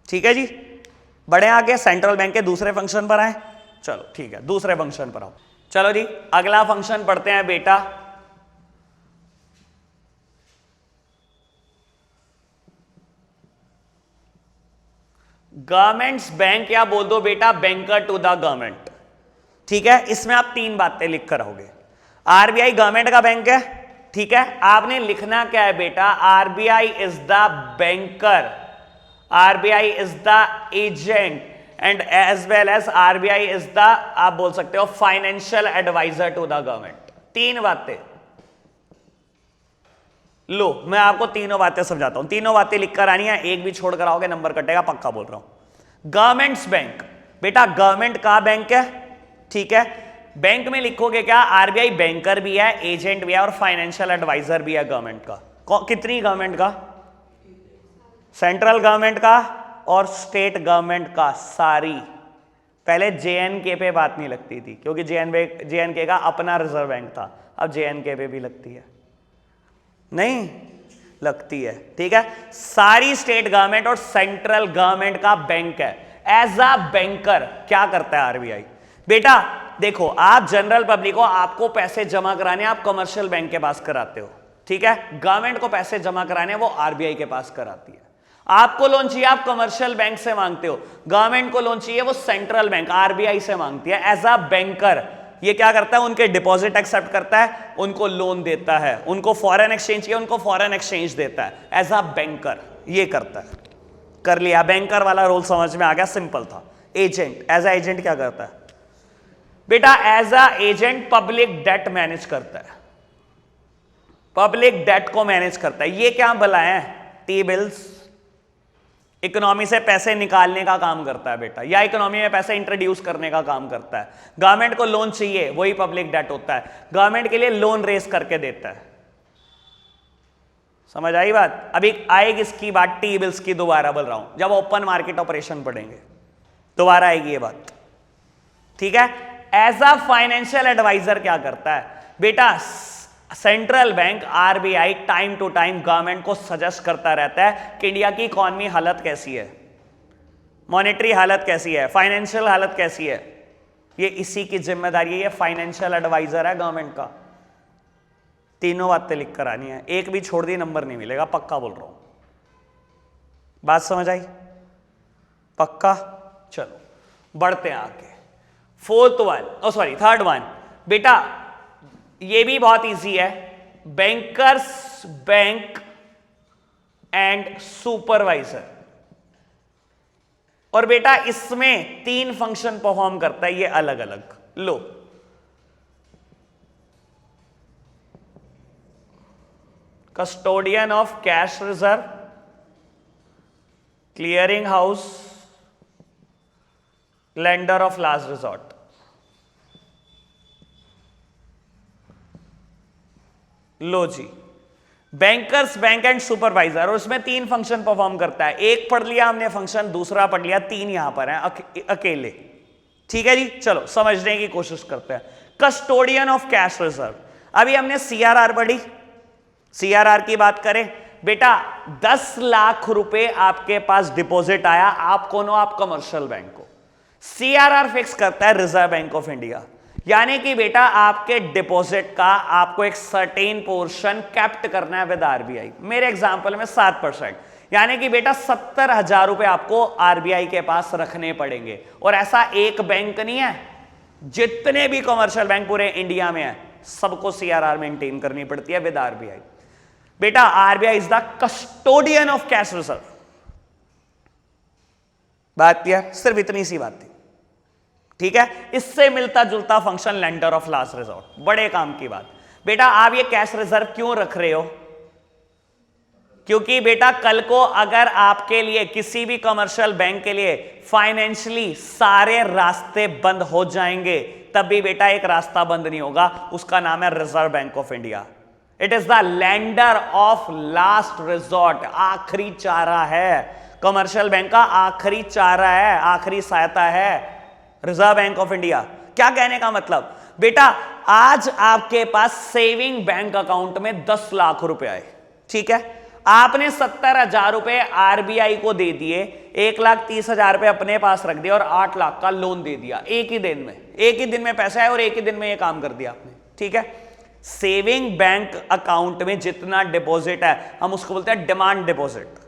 ठीक है जी। बढ़े आगे, सेंट्रल बैंक के दूसरे फंक्शन पर आए। चलो ठीक है, दूसरे फंक्शन पर आओ। चलो जी, अगला फंक्शन पढ़ते हैं बेटा गवर्नमेंट्स बैंक, या बोल दो बेटा बैंकर टू द गवर्नमेंट, ठीक है। इसमें आप 3 बातें लिख कर आओगे। आरबीआई गवर्नमेंट का बैंक है, ठीक है। आपने लिखना क्या है बेटा? RBI is the banker, RBI is the agent, and as well as RBI is the, आप बोल सकते हो, financial adviser to the government. 3 बातें लो, मैं आपको तीनों बातें समझाता हूं। तीनों बातें लिखकर आनी है, एक भी छोड़कर आओगे नंबर कटेगा, पक्का बोल रहा हूं। गवर्नमेंट्स बैंक, बेटा गवर्नमेंट का बैंक है, ठीक है। बैंक में लिखोगे क्या? आरबीआई बैंकर भी है, एजेंट भी है और फाइनेंशियल एडवाइजर भी है गवर्नमेंट का। कितनी गवर्नमेंट का? सेंट्रल गवर्नमेंट का और स्टेट गवर्नमेंट का, सारी। पहले जेएनके पे बात नहीं लगती थी क्योंकि जेएनके का अपना रिजर्व बैंक था, अब जेएनके पे भी लगती है, नहीं लगती है, ठीक है। सारी स्टेट गवर्नमेंट और सेंट्रल गवर्नमेंट का बैंक है। एज अ बैंकर क्या करता है आरबीआई? बेटा देखो, आप जनरल पब्लिक को, आपको पैसे जमा कराने आप कमर्शियल बैंक के पास कराते हो, ठीक है। गवर्नमेंट को पैसे जमा कराने वो आरबीआई के पास कराती है। आपको लोन चाहिए, आप कमर्शियल बैंक से मांगते हो। गवर्नमेंट को लोन चाहिए, वो सेंट्रल बैंक आरबीआई से मांगती है। एज अ बैंकर ये क्या करता है, उनके डिपॉजिट एक्सेप्ट करता है, उनको लोन देता है, उनको फॉरेन एक्सचेंज किया उनको फॉरेन एक्सचेंज देता है एज अ बैंकर, ये करता है। कर लिया, बैंकर वाला रोल समझ में आ गया, सिंपल था। एजेंट, एज अ एजेंट क्या करता है बेटा, as a agent public debt manage करता है, पब्लिक डेट को मैनेज करता है। ये क्या बुलाए, टी बिल्स, इकोनॉमी से पैसे निकालने का काम करता है बेटा, या इकोनॉमी में पैसे इंट्रोड्यूस करने का काम करता है। गवर्नमेंट को लोन चाहिए, वही पब्लिक डेट होता है, गवर्नमेंट के लिए लोन रेस करके देता है। समझ आई बात? अभी आएगी इसकी बात टी बिल्स की, दोबारा बोल रहा हूं, जब ओपन मार्केट ऑपरेशन पढ़ेंगे दोबारा आएगी ये बात, ठीक है। एज अ फाइनेंशियल एडवाइजर क्या करता है बेटा, central bank RBI time to time government को सजेस्ट करता रहता है कि इंडिया की इकोनॉमी हालत कैसी है, मॉनेटरी हालत कैसी है, फाइनेंशियल हालत कैसी है, ये इसी की जिम्मेदारी है, ये फाइनेंशियल एडवाइजर है गवर्नमेंट का। तीनों बातें लिख कर आनी है, एक भी छोड़ दी नंबर नहीं मिलेगा, पक्का बोल रहा हूं। बात समझ आई? पक्का? चलो बढ़ते हैं आगे। थर्ड वन बेटा, ये भी बहुत इजी है, बैंकर्स बैंक एंड सुपरवाइजर। और बेटा इसमें 3 फंक्शन परफॉर्म करता है ये अलग अलग। लो, custodian of cash reserve, clearing house, lender of last resort. लो जी, बैंकर्स बैंक एंड सुपरवाइजर, और उसमें 3 फंक्शन परफॉर्म करता है। एक पढ़ लिया हमने फंक्शन, दूसरा पढ़ लिया, 3 यहां पर हैं अकेले, ठीक है जी। चलो समझने की कोशिश करते हैं। कस्टोडियन ऑफ कैश रिजर्व, अभी हमने सीआरआर पढ़ी, सीआरआर की बात करें बेटा, 10 लाख रुपए आपके पास डिपॉजिट आया, आप कौन हो, आप कमर्शियल बैंक हो। सीआरआर फिक्स करता है रिजर्व बैंक ऑफ इंडिया, यानी कि बेटा आपके डिपॉजिट का आपको एक सर्टेन पोर्शन कैप्ट करना है विद आरबीआई। मेरे एग्जांपल में 7%, यानी कि बेटा 70,000 रुपए आपको आरबीआई के पास रखने पड़ेंगे। और ऐसा एक बैंक नहीं है, जितने भी कमर्शियल बैंक पूरे इंडिया में है सबको सीआरआर मेंटेन करनी पड़ती है विद आरबीआई। बेटा RBI is the custodian of cash reserve. बात क्लियर? सिर्फ इतनी सी बात थी, ठीक है। इससे मिलता जुलता function lender of last resort, बड़े काम की बात। बेटा आप ये कैश रिजर्व क्यों रख रहे हो? क्योंकि बेटा कल को अगर आपके लिए किसी भी कमर्शियल बैंक के लिए फाइनेंशियली सारे रास्ते बंद हो जाएंगे, तब भी बेटा एक रास्ता बंद नहीं होगा, उसका नाम है reserve bank of India. It is the lender of last resort, आखिरी चारा है, कमर्शियल बैंक का आखिरी चारा है, आखिरी सहायता है रिजर्व बैंक ऑफ इंडिया। क्या कहने का मतलब बेटा, आज आपके पास सेविंग बैंक अकाउंट में 10 लाख रुपए आए, ठीक है, आपने 70,000 रुपए आरबीआई को दे दिए, 1,30,000 रुपए अपने पास रख दिया और 8 लाख का लोन दे दिया एक ही दिन में। एक ही दिन में पैसा है और एक ही दिन में ये काम कर दिया आपने, ठीक है। सेविंग बैंक अकाउंट में जितना डिपॉजिट है हम उसको बोलते हैं डिमांड डिपॉजिट।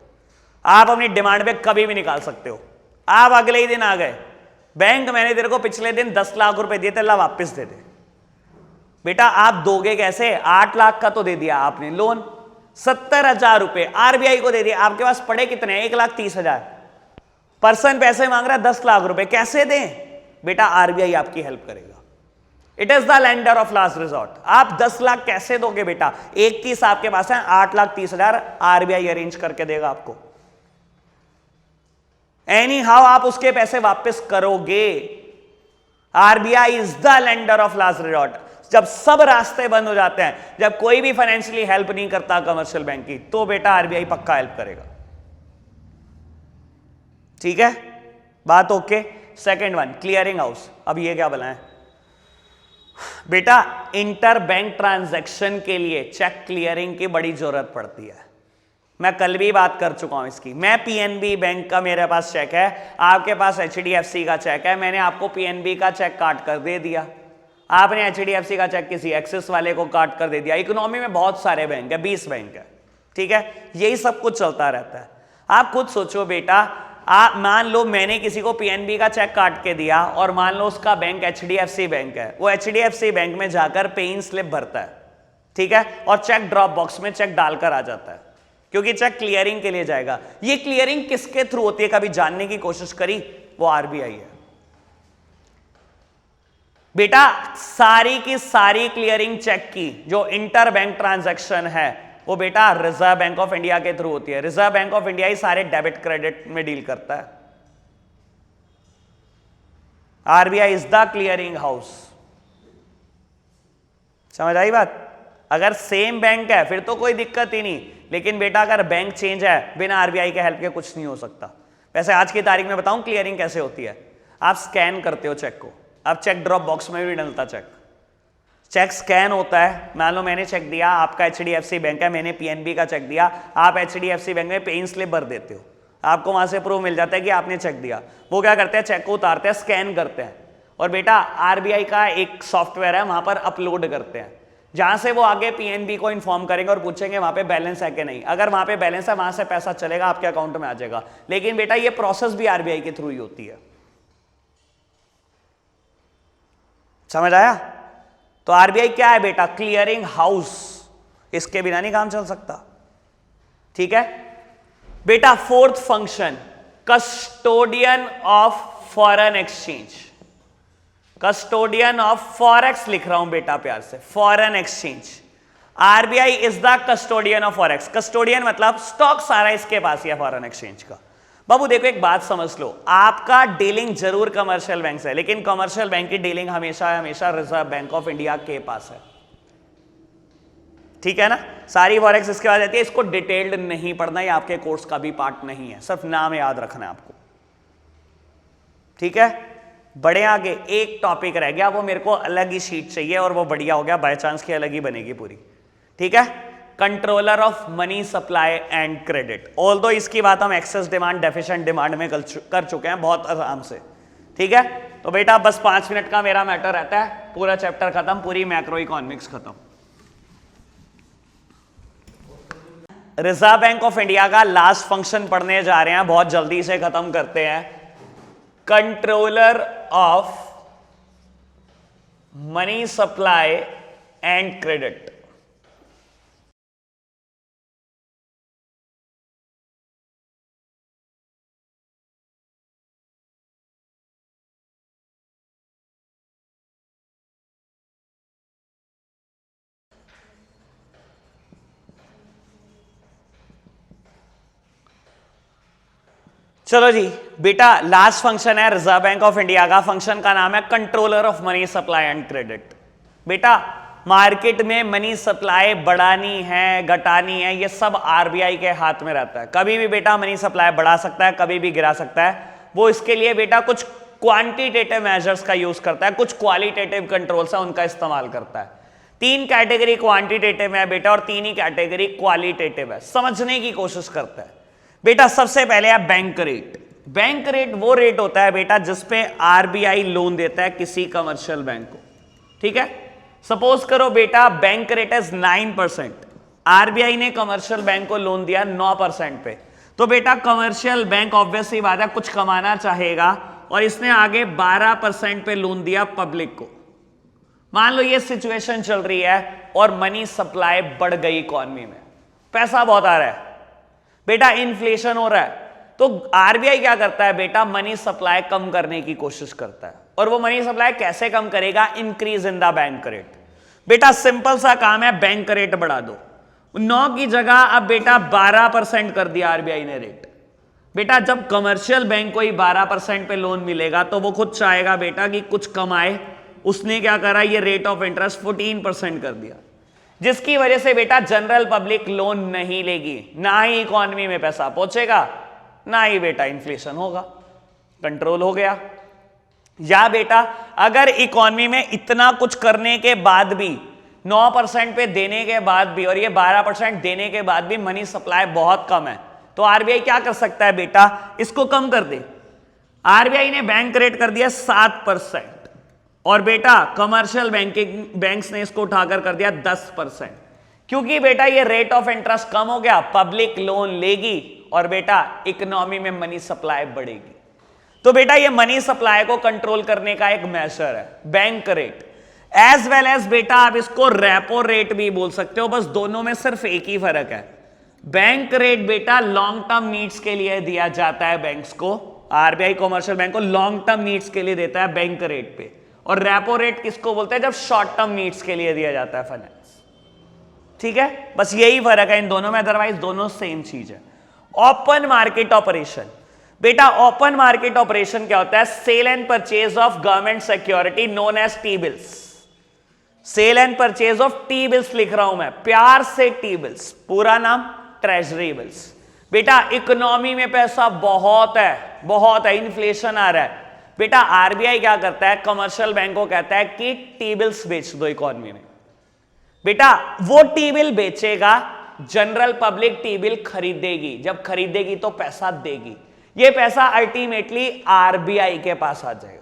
आप अपनी डिमांड पे कभी भी निकाल सकते हो। आप अगले ही दिन आ गए, बैंक मैंने तेरे को पिछले दिन 10 लाख रुपए दिए थे, ला वापस दे दे। बेटा आप दोगे कैसे? 8 लाख का तो दे दिया आपने लोन, 70,000 रुपए आरबीआई को दे दिया, आपके पास पड़े कितने? 1,30,000। पर्सन पैसे मांग रहा है 10 लाख रुपए, कैसे दें? बेटा आरबीआई आपकी हेल्प करेगा। It is the lender of last resort. आप 10 लाख कैसे दोगे बेटा? 1,30 आपके पास है, 8,30,000 आरबीआई अरेंज करके देगा आपको। एनी हाउ आप उसके पैसे वापस करोगे। RBI is the lender of last resort. जब सब रास्ते बंद हो जाते हैं, जब कोई भी फाइनेंशियली हेल्प नहीं करता कमर्शियल बैंक की, तो बेटा आरबीआई पक्का हेल्प करेगा, ठीक है। बात okay. Second one, clearing house. अब ये क्या बोला है बेटा, इंटर बैंक ट्रांजैक्शन के लिए चेक क्लियरिंग की बड़ी जरूरत पड़ती है। मैं कल भी बात कर चुका हूं इसकी। मैं पीएनबी बैंक का मेरे पास चेक है, आपके पास एचडीएफसी का चेक है, मैंने आपको पीएनबी का चेक काट कर दे दिया, आपने एचडीएफसी का चेक किसी एक्सिस वाले को काट कर दे दिया। इकोनॉमी में बहुत सारे बैंक है, 20 बैंक है, ठीक है। यही सब कुछ चलता रहता है। आप खुद सोचो बेटा, मान लो मैंने किसी को पीएनबी का चेक काट के दिया और मान लो उसका बैंक एचडीएफसी बैंक है, वो एचडीएफसी बैंक में जाकर पे इन स्लिप भरता है, ठीक है, और चेक ड्रॉप बॉक्स में चेक डालकर आ जाता है, क्योंकि चेक क्लियरिंग के लिए जाएगा। ये क्लियरिंग किसके थ्रू होती है, कभी जानने की कोशिश करी? वो आरबीआई है बेटा। सारी की सारी क्लियरिंग चेक की जो इंटर बैंक ट्रांजैक्शन है वो बेटा रिजर्व बैंक ऑफ इंडिया के थ्रू होती है। रिजर्व बैंक ऑफ इंडिया ही सारे डेबिट क्रेडिट में डील करता है। RBI is the clearing house. समझ आई बात? अगर सेम बैंक है फिर तो कोई दिक्कत ही नहीं, लेकिन बेटा अगर बैंक चेंज है बिना आरबीआई के हेल्प के कुछ नहीं हो सकता। वैसे आज की तारीख में बताऊं क्लियरिंग कैसे होती है। आप स्कैन करते हो चेक को, अब चेक ड्रॉप बॉक्स में भी डलता चेक स्कैन होता है। मान लो मैंने चेक दिया, आपका एचडीएफसी बैंक है, मैंने पीएनबी का चेक दिया, आप एचडीएफसी बैंक में पे इन स्लिप भर देते हो, आपको वहां से प्रूफ मिल जाता है कि आपने चेक दिया। वो क्या करते हैं, चेक को उतारते हैं, स्कैन करते हैं, और बेटा आरबीआई का एक सॉफ्टवेयर है वहां पर अपलोड करते हैं, जहां से वो आगे पीएनबी को इन्फॉर्म करेंगे और पूछेंगे वहां पे बैलेंस है कि नहीं। अगर वहां पे बैलेंस है वहां से पैसा चलेगा, आपके अकाउंट में आ जाएगा। लेकिन बेटा ये प्रोसेस भी आरबीआई के थ्रू ही होती है। समझ आया? तो आरबीआई क्या है बेटा? Clearing house. इसके बिना नहीं काम चल सकता, ठीक है बेटा। Fourth function, custodian of foreign exchange. Custodian of forex लिख रहा हूं बेटा प्यार से, foreign exchange. RBI is the custodian of forex. Custodian मतलब स्टॉक सारा इसके पास ही है फॉरेन एक्सचेंज का। बाबू देखो एक बात समझ लो, आपका डीलिंग जरूर कमर्शियल बैंक से है, लेकिन कमर्शियल बैंक की डीलिंग हमेशा हमेशा रिजर्व बैंक ऑफ इंडिया के पास है, ठीक है ना। सारी फॉरेक्स इसके बाद रहती है। इसको डिटेल्ड नहीं पढ़ना, ये आपके कोर्स का भी पार्ट नहीं है, सिर्फ नाम याद रखना है आपको, ठीक है। बड़े आगे एक टॉपिक रह गया, वो मेरे को अलग ही शीट चाहिए और वो बढ़िया हो गया, बाय चांस की अलग ही बनेगी पूरी, ठीक है। Controller of money supply and credit. Although इसकी बात हम एक्सेस डिमांड डेफिशिएंट डिमांड में कर चुके हैं बहुत आराम से, ठीक है। तो बेटा बस 5 मिनट का मेरा मैटर रहता है, पूरा चैप्टर खत्म, पूरी मैक्रो इकोनॉमिक्स खत्म। रिजर्व बैंक ऑफ इंडिया का लास्ट फंक्शन पढ़ने जा रहे हैं, बहुत जल्दी से खत्म करते हैं। Controller of money supply and credit. चलो जी बेटा, लास्ट फंक्शन है रिजर्व बैंक ऑफ इंडिया का, फंक्शन का नाम है controller of money supply and credit. बेटा मार्केट में मनी सप्लाई बढ़ानी है घटानी है, ये सब आरबीआई के हाथ में रहता है। कभी भी बेटा मनी सप्लाई बढ़ा सकता है, कभी भी गिरा सकता है। वो इसके लिए बेटा कुछ क्वांटिटेटिव मेजर्स का यूज करता है, कुछ क्वालिटेटिव कंट्रोल्स है उनका इस्तेमाल करता है। 3 कैटेगरी क्वांटिटेटिव है बेटा और 3 ही कैटेगरी क्वालिटेटिव है, समझने की कोशिश करता है बेटा। सबसे पहले है बैंक रेट। बैंक रेट वो रेट होता है बेटा जिसपे आरबीआई लोन देता है किसी कमर्शियल बैंक को, ठीक है। सपोज करो बेटा बैंक रेट इज 9%, आरबीआई ने कमर्शियल बैंक को लोन दिया 9% पे, तो बेटा कमर्शियल बैंक ऑब्वियसली बात है कुछ कमाना चाहेगा और इसने आगे 12% पे लोन दिया पब्लिक को। मान लो ये सिचुएशन चल रही है और मनी सप्लाई बढ़ गई इकोनॉमी में, पैसा बहुत आ रहा है बेटा, इन्फ्लेशन हो रहा है, तो आरबीआई क्या करता है बेटा, मनी सप्लाई कम करने की कोशिश करता है। और वो मनी सप्लाई कैसे कम करेगा? Increase in the bank rate. बेटा सिंपल सा काम है, बैंक रेट बढ़ा दो। 9 की जगह अब बेटा 12% कर दिया आरबीआई ने रेट। बेटा जब कमर्शियल बैंक को ही 12% पे लोन मिलेगा तो वो खुद चाहेगा बेटा कि कुछ कमाए, उसने क्या करा, ये रेट ऑफ इंटरेस्ट 14% कर दिया, जिसकी वजह से बेटा जनरल पब्लिक लोन नहीं लेगी, ना ही इकोनॉमी में पैसा पहुंचेगा, ना ही बेटा इन्फ्लेशन होगा, कंट्रोल हो गया। या बेटा अगर इकोनॉमी में इतना कुछ करने के बाद भी 9% पे देने के बाद भी और ये 12% देने के बाद भी मनी सप्लाई बहुत कम है, तो आरबीआई क्या कर सकता है बेटा, इसको कम कर दे। आरबीआई ने बैंक रेट कर दिया 7% और बेटा कमर्शियल बैंक्स ने इसको उठाकर कर दिया 10%, क्योंकि बेटा ये रेट ऑफ इंटरेस्ट कम हो गया, पब्लिक लोन लेगी और बेटा इकोनॉमी में मनी सप्लाई बढ़ेगी। तो बेटा ये मनी सप्लाई को कंट्रोल करने का एक मेजर है bank rate, as well as बेटा आप इसको रेपो रेट भी बोल सकते हो, बस दोनों में सिर्फ एक ही फर्क है। बैंक रेट बेटा लॉन्ग टर्म नीड्स के लिए दिया जाता है बैंक्स को, आरबीआई कमर्शियल बैंक को लॉन्ग टर्म नीड्स के लिए देता है बैंक रेट पे, और रेपो रेट किसको बोलते हैं, जब शॉर्ट टर्म नीड्स के लिए दिया जाता है फाइनेंस। ठीक है, बस यही फर्क है इन दोनों में, अदरवाइज दोनों सेम चीज है। ओपन मार्केट ऑपरेशन, बेटा ओपन मार्केट ऑपरेशन क्या होता है, sale and purchase of government security known as T bills. Sale and purchase of T bills लिख रहा हूं मैं प्यार से, टी बिल्स पूरा नाम ट्रेजरी बिल्स। बेटा इकोनॉमी में पैसा बहुत है, इन्फ्लेशन आ रहा है, बेटा आरबीआई क्या करता है, कमर्शियल बैंक को कहता है कि टी बिल्स बेच दो इकोनॉमी में। बेटा वो टी बिल बेचेगा, जनरल पब्लिक टी बिल खरीदेगी, जब खरीदेगी तो पैसा देगी, ये पैसा अल्टीमेटली आरबीआई के पास आ जाएगा।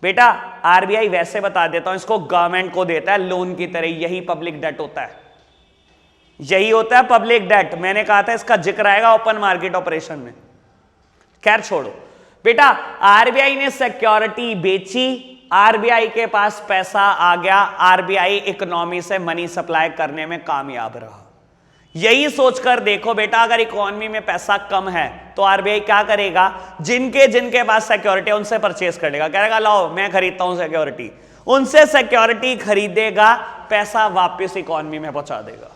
बेटा आरबीआई वैसे बता देता हूं, इसको गवर्नमेंट को देता है लोन की तरह, यही पब्लिक डेट होता है, यही होता है पब्लिक डेट। मैंने कहा था इसका जिक्र आएगा ओपन मार्केट ऑपरेशन में, खैर छोड़ो। बेटा आरबीआई ने सिक्योरिटी बेची, आरबीआई के पास पैसा आ गया, आरबीआई इकोनॉमी से मनी सप्लाई करने में कामयाब रहा। यही सोचकर देखो बेटा, अगर इकोनॉमी में पैसा कम है तो आरबीआई क्या करेगा, जिनके पास सिक्योरिटी है उनसे परचेस करेगा, कहेगा लाओ मैं खरीदता हूं सिक्योरिटी, उनसे सिक्योरिटी खरीदेगा, पैसा वापस इकोनॉमी में पहुंचा देगा।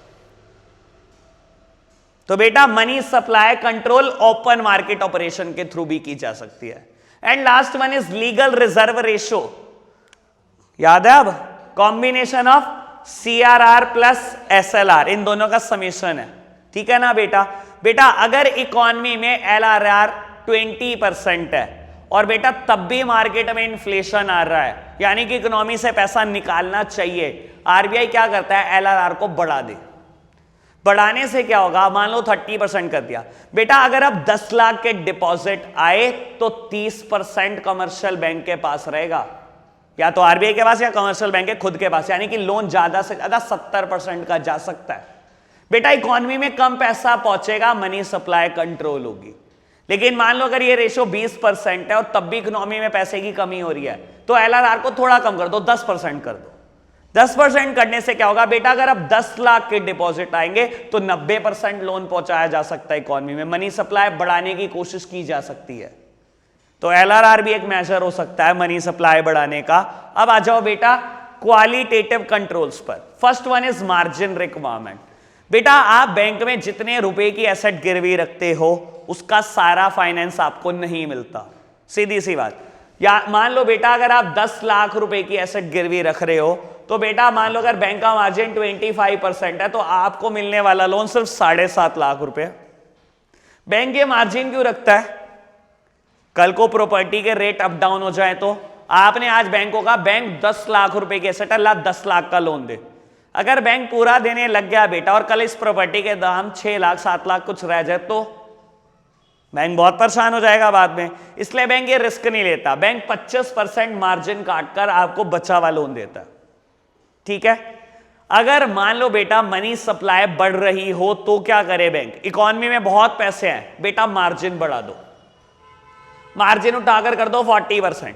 तो बेटा money supply control open market operation के थ्रू भी की जा सकती है। And last one is legal reserve ratio, याद है अब, combination of CRR plus SLR, इन दोनों का समेशन है, ठीक है ना बेटा। बेटा अगर इकोनॉमी में एलआरआर 20% है और बेटा तब भी मार्केट में इन्फ्लेशन आ रहा है, यानी कि इकोनॉमी से पैसा निकालना चाहिए, आरबीआई क्या करता है, एलआरआर को बढ़ा दे। बढ़ाने से क्या होगा, मान लो 30% कर दिया, बेटा अगर अब 10 लाख के डिपॉजिट आए तो 30% कमर्शियल बैंक के पास रहेगा, या तो आरबीआई के पास या कमर्शियल बैंक के खुद के पास, यानी कि लोन ज्यादा से ज्यादा 70% का जा सकता है। बेटा इकोनॉमी में कम पैसा पहुंचेगा, मनी सप्लाई कंट्रोल होगी। लेकिन मान लो अगर ये रेशो 20% है और तब भी इकोनॉमी में पैसे की कमी हो रही है, तो एलआरआर को थोड़ा कम कर दो, 10% कर दो। 10% करने से क्या होगा बेटा, अगर अब 10 लाख के डिपॉजिट आएंगे तो 90% लोन पहुंचाया जा सकता है इकोनॉमी में, मनी सप्लाई बढ़ाने की कोशिश की जा सकती है। तो एलआरआर भी एक मेजर हो सकता है मनी सप्लाई बढ़ाने का। अब आ जाओ बेटा क्वालिटेटिव कंट्रोल्स पर। First one is margin requirement. बेटा आप बैंक में जितने रुपए की एसेट गिरवी रखते हो उसका सारा फाइनेंस आपको नहीं मिलता, सीधी सी बात। या मान लो बेटा अगर आप 10 लाख रुपए की एसेट गिरवी रख रहे हो, तो बेटा मान लो अगर बैंक का मार्जिन 25% है तो आपको मिलने वाला लोन सिर्फ 7.5 लाख रुपए। बैंक ये मार्जिन क्यों रखता है, कल को प्रॉपर्टी के रेट अप डाउन हो जाए तो आपने आज बैंक को कहा बैंक 10 लाख रुपए की एसेट है, ला 10 लाख का लोन दे। अगर बैंक पूरा देने लग गया बेटा और कल इस प्रॉपर्टी के दाम 6 लाख 7 लाख कुछ रह जाए तो बैंक बहुत परेशान हो जाएगा बाद में। इसलिए बैंक ये रिस्क नहीं लेता, बैंक 25% मार्जिन काटकर आपको बचा हुआ लोन देता है, ठीक है। अगर मान लो बेटा मनी सप्लाई बढ़ रही हो तो क्या करे बैंक, इकोनॉमी में बहुत पैसे हैं बेटा मार्जिन बढ़ा दो, मार्जिन उठाकर कर दो 40%।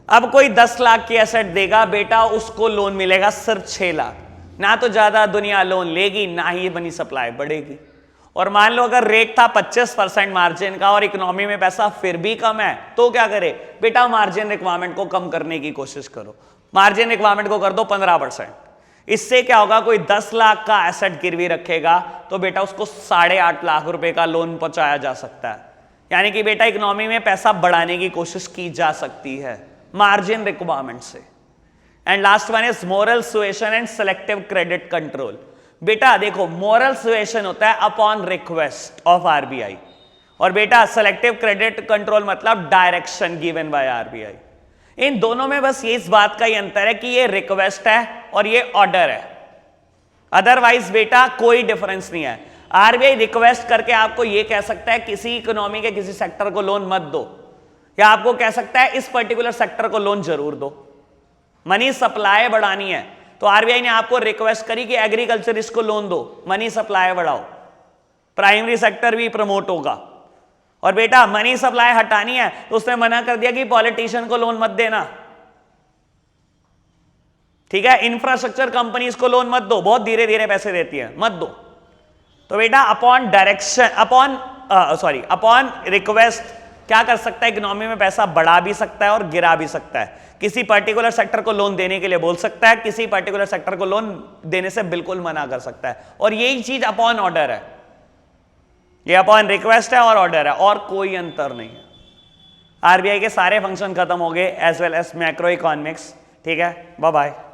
अब कोई 10 लाख की एसेट देगा बेटा, उसको लोन मिलेगा सिर्फ 6 लाख, ना तो ज्यादा दुनिया लोन लेगी ना ही मनी सप्लाई बढ़ेगी। और मान लो अगर रेट था 25% मार्जिन का और इकोनॉमी में पैसा फिर भी कम है तो क्या करे बेटा, मार्जिन रिक्वायरमेंट को कम करने की कोशिश करो, मार्जिन रिक्वायरमेंट को कर दो 15%। इससे क्या होगा, कोई 10 लाख का एसेट गिरवी रखेगा तो बेटा उसको 8.5 लाख रुपए का लोन पहुंचाया जा सकता है, यानी कि बेटा इकोनॉमी में पैसा बढ़ाने की कोशिश की जा सकती है मार्जिन रिक्वायरमेंट से। And last one is moral suasion and selective credit control. बेटा देखो मोरल सुएशन होता है अपॉन रिक्वेस्ट ऑफ आरबीआई, और बेटा सेलेक्टिव क्रेडिट कंट्रोल मतलब डायरेक्शन गिवन बाय आरबीआई। इन दोनों में बस ये इस बात का ही अंतर है कि ये रिक्वेस्ट है और ये ऑर्डर है, अदरवाइज बेटा कोई डिफरेंस नहीं है। आरबीआई रिक्वेस्ट करके आपको ये कह सकता है किसी इकोनॉमी के किसी सेक्टर को लोन मत दो, या आपको कह सकता है इस पर्टिकुलर सेक्टर को लोन जरूर दो। मनी सप्लाई बढ़ानी है तो आरबीआई ने आपको रिक्वेस्ट करी कि एग्रीकल्चर इसको लोन दो, मनी सप्लाई बढ़ाओ, प्राइमरी सेक्टर भी प्रमोट होगा। और बेटा मनी सप्लाई हटानी है तो उसने मना कर दिया कि पॉलिटिशियन को लोन मत देना, ठीक है। इंफ्रास्ट्रक्चर कंपनीज को लोन मत दो, बहुत धीरे धीरे पैसे देती है, मत दो। तो बेटा अपॉन रिक्वेस्ट क्या कर सकता है, इकोनॉमी में पैसा बढ़ा भी सकता है और गिरा भी सकता है। किसी पर्टिकुलर सेक्टर को लोन देने के लिए बोल सकता है, किसी पर्टिकुलर सेक्टर को लोन देने से बिल्कुल मना कर सकता है। और यही चीज अपॉन ऑर्डर है, ये अपॉन रिक्वेस्ट है और ऑर्डर है, और कोई अंतर नहीं है। आरबीआई के सारे फंक्शन खत्म हो गए as well as macro economics, ठीक है। Bye bye.